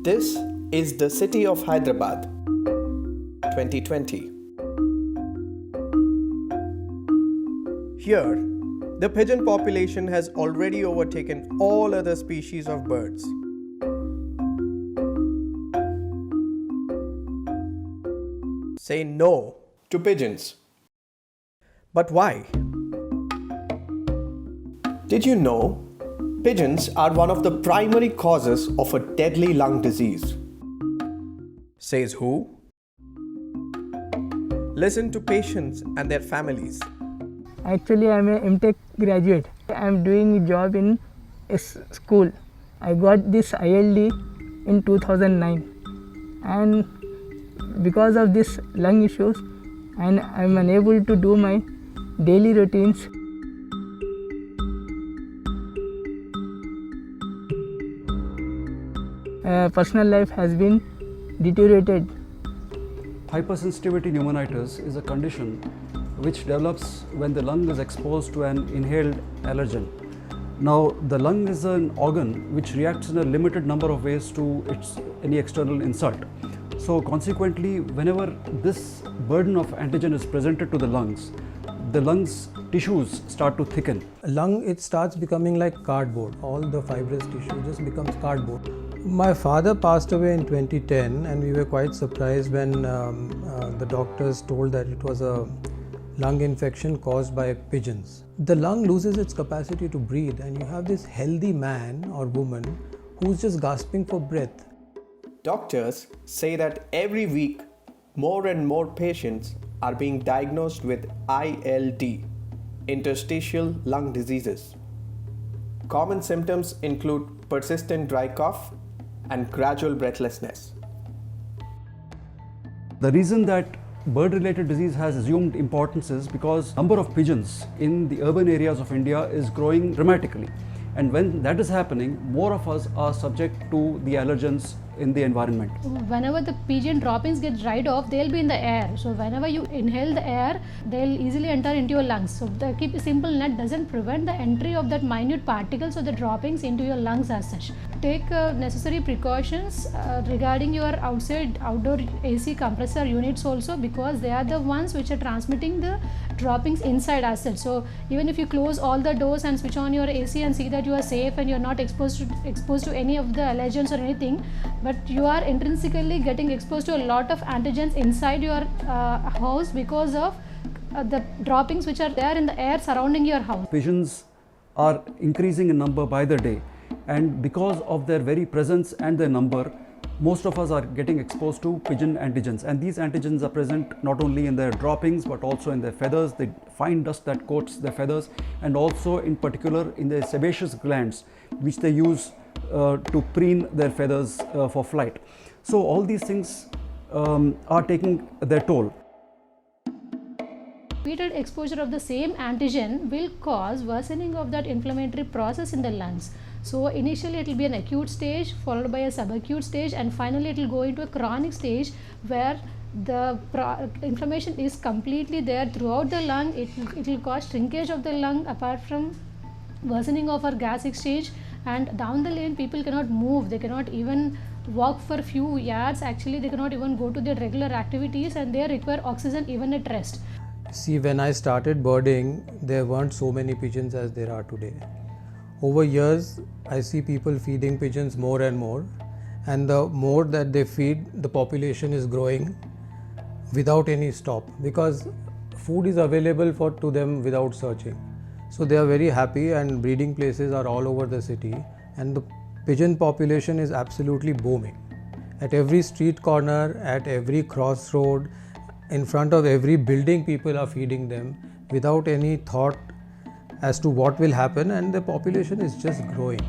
This is the city of Hyderabad, 2020. Here, the pigeon population has already overtaken all other species of birds. Say no to pigeons. But why? Did you know pigeons are one of the primary causes of a deadly lung disease? Says who? Listen to patients and their families. Actually, I am a MTech graduate. I am doing a job in a school. I got this ILD in 2009, and because of this lung issues, and I am unable to do my daily routines. Personal life has been deteriorated. Hypersensitivity pneumonitis is a condition which develops when the lung is exposed to an inhaled allergen. Now, the lung is an organ which reacts in a limited number of ways to any external insult. So consequently, whenever this burden of antigen is presented to the lungs tissues start to thicken. Lung, it starts becoming like cardboard. All the fibrous tissue just becomes cardboard. My father passed away in 2010, and we were quite surprised when the doctors told that it was a lung infection caused by pigeons. The lung loses its capacity to breathe, and you have this healthy man or woman who's just gasping for breath. Doctors say that every week more and more patients are being diagnosed with ILD, interstitial lung diseases. Common symptoms include persistent dry cough and gradual breathlessness. The reason that bird-related disease has assumed importance is because number of pigeons in the urban areas of India is growing dramatically. And when that is happening, more of us are subject to the allergens in the environment. Whenever the pigeon droppings get dried off, they'll be in the air. So whenever you inhale the air, they'll easily enter into your lungs. So the keep a simple net doesn't prevent the entry of that minute particles or the droppings into your lungs as such. Take necessary precautions regarding your outdoor AC compressor units also, because they are the ones which are transmitting the droppings inside as such. So even if you close all the doors and switch on your AC and see that you are safe and you are not exposed to any of the allergens or anything, but you are intrinsically getting exposed to a lot of antigens inside your house because of the droppings which are there in the air surrounding your house. Pigeons are increasing in number by the day, and because of their very presence and their number, most of us are getting exposed to pigeon antigens, and these antigens are present not only in their droppings but also in their feathers, the fine dust that coats their feathers, and also in particular in their sebaceous glands which they use to preen their feathers for flight. So all these things are taking their toll. Repeated exposure of the same antigen will cause worsening of that inflammatory process in the lungs. So initially it will be an acute stage, followed by a subacute stage, and finally it will go into a chronic stage where the inflammation is completely there throughout the lung. It will cause shrinkage of the lung, apart from worsening of our gas exchange, and down the lane people cannot move, they cannot even walk for few yards. Actually, they cannot even go to their regular activities, and they require oxygen even at rest. See, when I started birding, there weren't so many pigeons as there are today. Over years, I see people feeding pigeons more and more, and the more that they feed, the population is growing without any stop, because food is available to them without searching. So they are very happy, and breeding places are all over the city, and the pigeon population is absolutely booming. At every street corner, at every crossroad, in front of every building, people are feeding them without any thought as to what will happen, and the population is just growing.